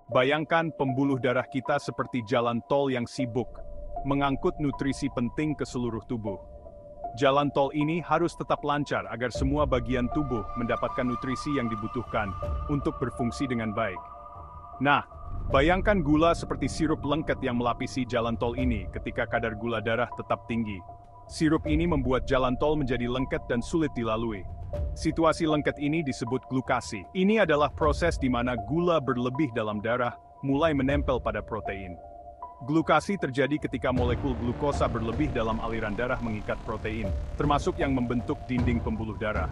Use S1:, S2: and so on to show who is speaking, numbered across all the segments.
S1: Bayangkan pembuluh darah kita seperti jalan tol yang sibuk, mengangkut nutrisi penting ke seluruh tubuh. Jalan tol ini harus tetap lancar agar semua bagian tubuh mendapatkan nutrisi yang dibutuhkan untuk berfungsi dengan baik. Nah, bayangkan gula seperti sirup lengket yang melapisi jalan tol ini ketika kadar gula darah tetap tinggi. Sirup ini membuat jalan tol menjadi lengket dan sulit dilalui. Situasi lengket ini disebut glukasi. Ini adalah proses di mana gula berlebih dalam darah mulai menempel pada protein. Glukasi terjadi ketika molekul glukosa berlebih dalam aliran darah mengikat protein, termasuk yang membentuk dinding pembuluh darah.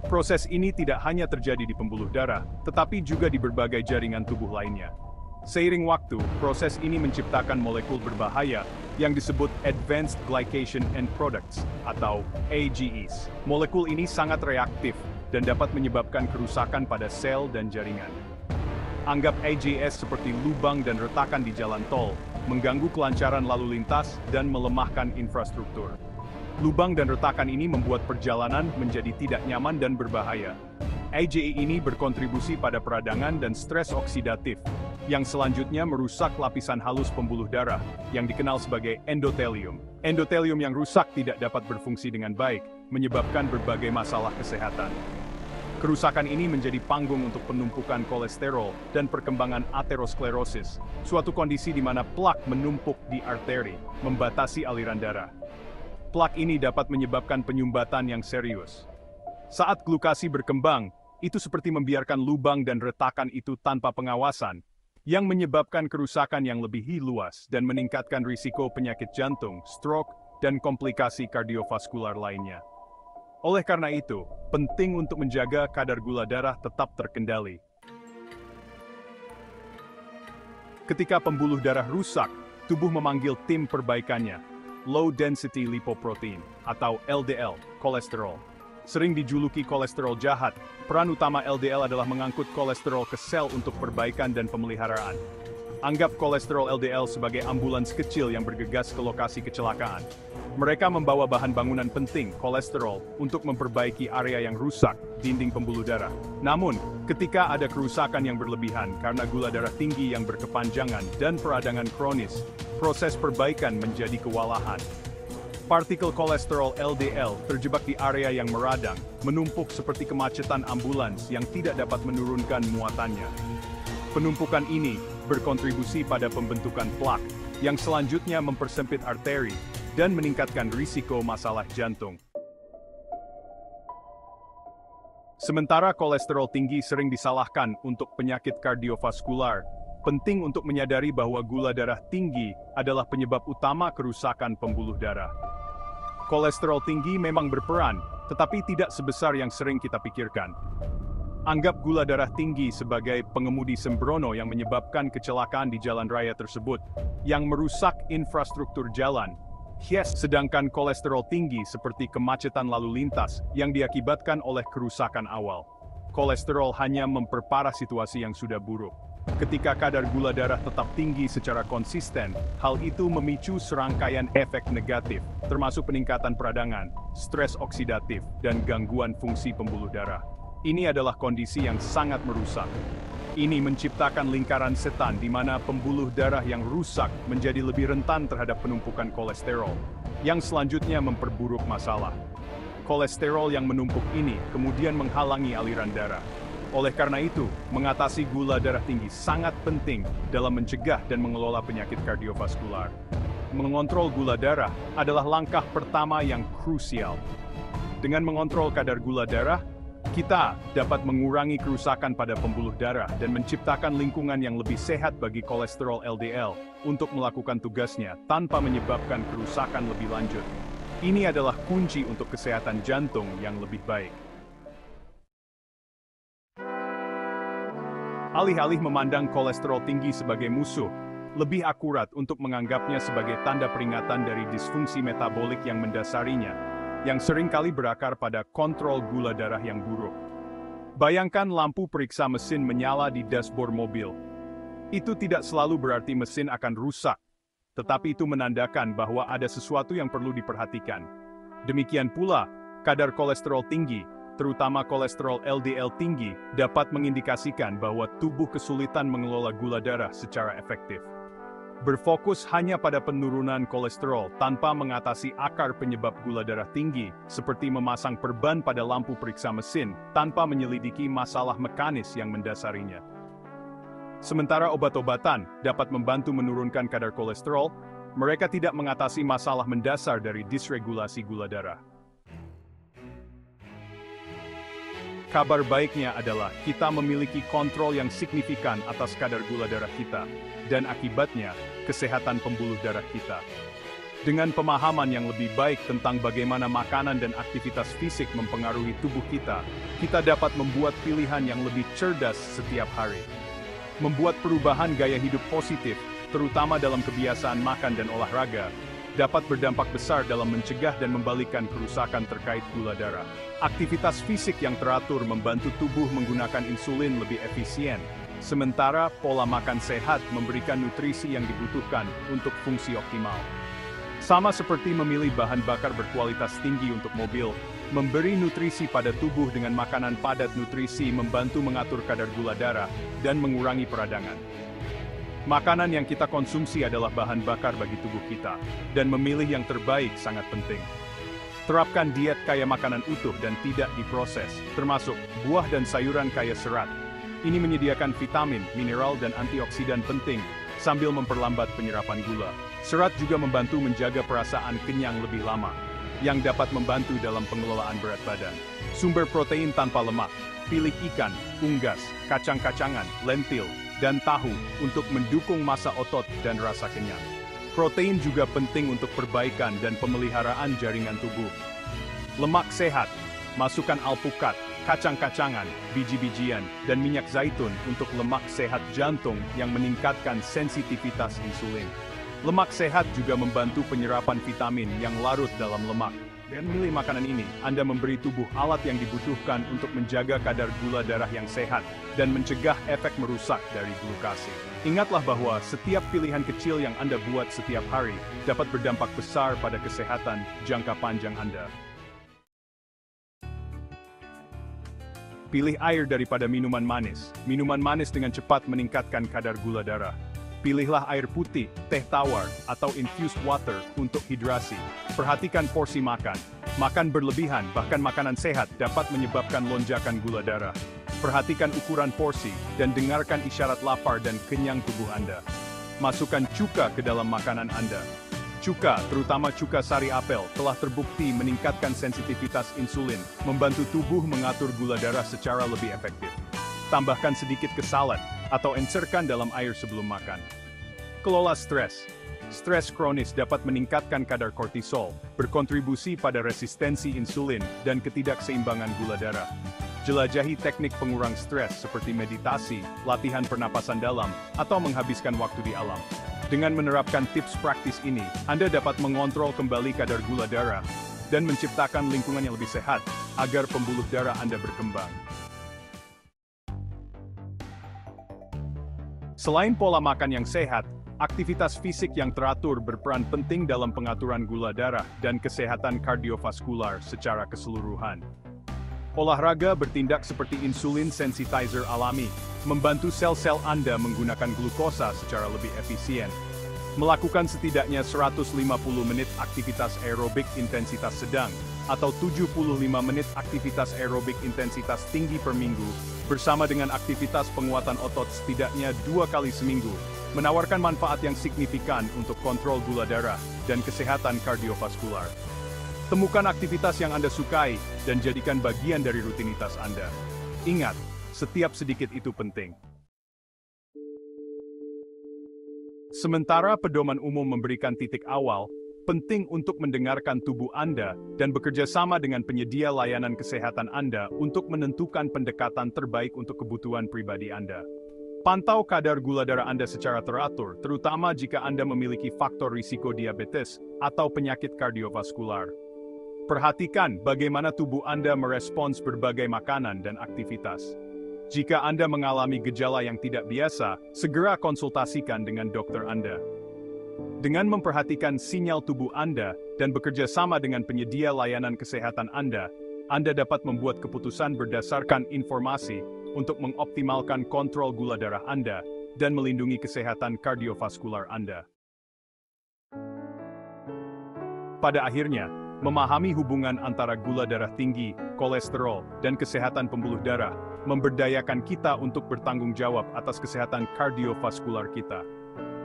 S1: Proses ini tidak hanya terjadi di pembuluh darah, tetapi juga di berbagai jaringan tubuh lainnya. Seiring waktu, proses ini menciptakan molekul berbahaya yang disebut Advanced Glycation End Products atau AGEs. Molekul ini sangat reaktif dan dapat menyebabkan kerusakan pada sel dan jaringan. Anggap AGEs seperti lubang dan retakan di jalan tol, mengganggu kelancaran lalu lintas dan melemahkan infrastruktur. Lubang dan retakan ini membuat perjalanan menjadi tidak nyaman dan berbahaya. AGE ini berkontribusi pada peradangan dan stres oksidatif, yang selanjutnya merusak lapisan halus pembuluh darah, yang dikenal sebagai endotelium. Endotelium yang rusak tidak dapat berfungsi dengan baik, menyebabkan berbagai masalah kesehatan. Kerusakan ini menjadi panggung untuk penumpukan kolesterol dan perkembangan aterosklerosis, suatu kondisi di mana plak menumpuk di arteri, membatasi aliran darah. Plak ini dapat menyebabkan penyumbatan yang serius. Saat glukasi berkembang, itu seperti membiarkan lubang dan retakan itu tanpa pengawasan, yang menyebabkan kerusakan yang lebih luas dan meningkatkan risiko penyakit jantung, stroke, dan komplikasi kardiovaskular lainnya. Oleh karena itu, penting untuk menjaga kadar gula darah tetap terkendali. Ketika pembuluh darah rusak, tubuh memanggil tim perbaikannya, Low Density Lipoprotein, atau LDL, kolesterol. Sering dijuluki kolesterol jahat, peran utama LDL adalah mengangkut kolesterol ke sel untuk perbaikan dan pemeliharaan. Anggap kolesterol LDL sebagai ambulans kecil yang bergegas ke lokasi kecelakaan. Mereka membawa bahan bangunan penting, kolesterol, untuk memperbaiki area yang rusak, dinding pembuluh darah. Namun, ketika ada kerusakan yang berlebihan karena gula darah tinggi yang berkepanjangan dan peradangan kronis, proses perbaikan menjadi kewalahan. Partikel kolesterol LDL terjebak di area yang meradang, menumpuk seperti kemacetan ambulans yang tidak dapat menurunkan muatannya. Penumpukan ini berkontribusi pada pembentukan plak, yang selanjutnya mempersempit arteri dan meningkatkan risiko masalah jantung. Sementara kolesterol tinggi sering disalahkan untuk penyakit kardiovaskular, penting untuk menyadari bahwa gula darah tinggi adalah penyebab utama kerusakan pembuluh darah. Kolesterol tinggi memang berperan, tetapi tidak sebesar yang sering kita pikirkan. Anggap gula darah tinggi sebagai pengemudi sembrono yang menyebabkan kecelakaan di jalan raya tersebut, yang merusak infrastruktur jalan. Sedangkan kolesterol tinggi seperti kemacetan lalu lintas yang diakibatkan oleh kerusakan awal. Kolesterol hanya memperparah situasi yang sudah buruk. Ketika kadar gula darah tetap tinggi secara konsisten, hal itu memicu serangkaian efek negatif, termasuk peningkatan peradangan, stres oksidatif, dan gangguan fungsi pembuluh darah. Ini adalah kondisi yang sangat merusak. Ini menciptakan lingkaran setan di mana pembuluh darah yang rusak menjadi lebih rentan terhadap penumpukan kolesterol, yang selanjutnya memperburuk masalah. Kolesterol yang menumpuk ini kemudian menghalangi aliran darah. Oleh karena itu, mengatasi gula darah tinggi sangat penting dalam mencegah dan mengelola penyakit kardiovaskular. Mengontrol gula darah adalah langkah pertama yang krusial. Dengan mengontrol kadar gula darah, kita dapat mengurangi kerusakan pada pembuluh darah dan menciptakan lingkungan yang lebih sehat bagi kolesterol LDL untuk melakukan tugasnya tanpa menyebabkan kerusakan lebih lanjut. Ini adalah kunci untuk kesehatan jantung yang lebih baik. Alih-alih memandang kolesterol tinggi sebagai musuh, lebih akurat untuk menganggapnya sebagai tanda peringatan dari disfungsi metabolik yang mendasarinya, yang seringkali berakar pada kontrol gula darah yang buruk. Bayangkan lampu periksa mesin menyala di dashboard mobil. Itu tidak selalu berarti mesin akan rusak, tetapi itu menandakan bahwa ada sesuatu yang perlu diperhatikan. Demikian pula, kadar kolesterol tinggi terutama kolesterol LDL tinggi, dapat mengindikasikan bahwa tubuh kesulitan mengelola gula darah secara efektif. Berfokus hanya pada penurunan kolesterol tanpa mengatasi akar penyebab gula darah tinggi, seperti memasang perban pada lampu periksa mesin, tanpa menyelidiki masalah mekanis yang mendasarinya. Sementara obat-obatan dapat membantu menurunkan kadar kolesterol, mereka tidak mengatasi masalah mendasar dari disregulasi gula darah. Kabar baiknya adalah kita memiliki kontrol yang signifikan atas kadar gula darah kita, dan akibatnya, kesehatan pembuluh darah kita. Dengan pemahaman yang lebih baik tentang bagaimana makanan dan aktivitas fisik mempengaruhi tubuh kita, kita dapat membuat pilihan yang lebih cerdas setiap hari. Membuat perubahan gaya hidup positif, terutama dalam kebiasaan makan dan olahraga, dapat berdampak besar dalam mencegah dan membalikkan kerusakan terkait gula darah. Aktivitas fisik yang teratur membantu tubuh menggunakan insulin lebih efisien, sementara pola makan sehat memberikan nutrisi yang dibutuhkan untuk fungsi optimal. Sama seperti memilih bahan bakar berkualitas tinggi untuk mobil, memberi nutrisi pada tubuh dengan makanan padat nutrisi membantu mengatur kadar gula darah dan mengurangi peradangan. Makanan yang kita konsumsi adalah bahan bakar bagi tubuh kita, dan memilih yang terbaik sangat penting. Terapkan diet kaya makanan utuh dan tidak diproses, termasuk buah dan sayuran kaya serat. Ini menyediakan vitamin, mineral, dan antioksidan penting, sambil memperlambat penyerapan gula. Serat juga membantu menjaga perasaan kenyang lebih lama, yang dapat membantu dalam pengelolaan berat badan. Sumber protein tanpa lemak, pilih ikan, unggas, kacang-kacangan, lentil, dan tahu untuk mendukung massa otot dan rasa kenyang. Protein juga penting untuk perbaikan dan pemeliharaan jaringan tubuh. Lemak sehat, masukkan alpukat, kacang-kacangan, biji-bijian, dan minyak zaitun untuk lemak sehat jantung yang meningkatkan sensitivitas insulin. Lemak sehat juga membantu penyerapan vitamin yang larut dalam lemak. Dengan memilih makanan ini, Anda memberi tubuh alat yang dibutuhkan untuk menjaga kadar gula darah yang sehat dan mencegah efek merusak dari glukase. Ingatlah bahwa setiap pilihan kecil yang Anda buat setiap hari dapat berdampak besar pada kesehatan jangka panjang Anda. Pilih air daripada minuman manis. Minuman manis dengan cepat meningkatkan kadar gula darah. Pilihlah air putih, teh tawar, atau infused water untuk hidrasi. Perhatikan porsi makan. Makan berlebihan, bahkan makanan sehat, dapat menyebabkan lonjakan gula darah. Perhatikan ukuran porsi, dan dengarkan isyarat lapar dan kenyang tubuh Anda. Masukkan cuka ke dalam makanan Anda. Cuka, terutama cuka sari apel, telah terbukti meningkatkan sensitivitas insulin, membantu tubuh mengatur gula darah secara lebih efektif. Tambahkan sedikit ke salad, atau encerkan dalam air sebelum makan. Kelola stres. Stres kronis dapat meningkatkan kadar kortisol, berkontribusi pada resistensi insulin dan ketidakseimbangan gula darah. Jelajahi teknik pengurang stres seperti meditasi, latihan pernapasan dalam, atau menghabiskan waktu di alam. Dengan menerapkan tips praktis ini, Anda dapat mengontrol kembali kadar gula darah dan menciptakan lingkungan yang lebih sehat agar pembuluh darah Anda berkembang. Selain pola makan yang sehat, aktivitas fisik yang teratur berperan penting dalam pengaturan gula darah dan kesehatan kardiovaskular secara keseluruhan. Olahraga bertindak seperti insulin sensitizer alami, membantu sel-sel Anda menggunakan glukosa secara lebih efisien. Melakukan setidaknya 150 menit aktivitas aerobik intensitas sedang, atau 75 menit aktivitas aerobik intensitas tinggi per minggu, bersama dengan aktivitas penguatan otot setidaknya 2 kali seminggu, menawarkan manfaat yang signifikan untuk kontrol gula darah dan kesehatan kardiovaskular. Temukan aktivitas yang Anda sukai dan jadikan bagian dari rutinitas Anda. Ingat, setiap sedikit itu penting. Sementara pedoman umum memberikan titik awal, penting untuk mendengarkan tubuh Anda dan bekerja sama dengan penyedia layanan kesehatan Anda untuk menentukan pendekatan terbaik untuk kebutuhan pribadi Anda. Pantau kadar gula darah Anda secara teratur, terutama jika Anda memiliki faktor risiko diabetes atau penyakit kardiovaskular. Perhatikan bagaimana tubuh Anda merespons berbagai makanan dan aktivitas. Jika Anda mengalami gejala yang tidak biasa, segera konsultasikan dengan dokter Anda. Dengan memperhatikan sinyal tubuh Anda dan bekerja sama dengan penyedia layanan kesehatan Anda Anda dapat membuat keputusan berdasarkan informasi untuk mengoptimalkan kontrol gula darah Anda dan melindungi kesehatan kardiovaskular Anda. Pada akhirnya, memahami hubungan antara gula darah tinggi, kolesterol, dan kesehatan pembuluh darah memberdayakan kita untuk bertanggung jawab atas kesehatan kardiovaskular kita.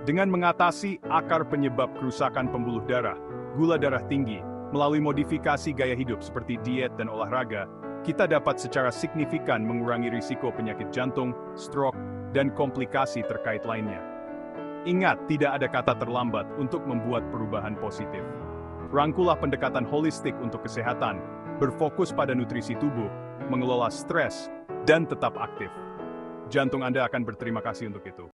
S1: Dengan mengatasi akar penyebab kerusakan pembuluh darah, gula darah tinggi, melalui modifikasi gaya hidup seperti diet dan olahraga, kita dapat secara signifikan mengurangi risiko penyakit jantung, stroke, dan komplikasi terkait lainnya. Ingat, tidak ada kata terlambat untuk membuat perubahan positif. Rangkulah pendekatan holistik untuk kesehatan, berfokus pada nutrisi tubuh, mengelola stres, dan tetap aktif. Jantung Anda akan berterima kasih untuk itu.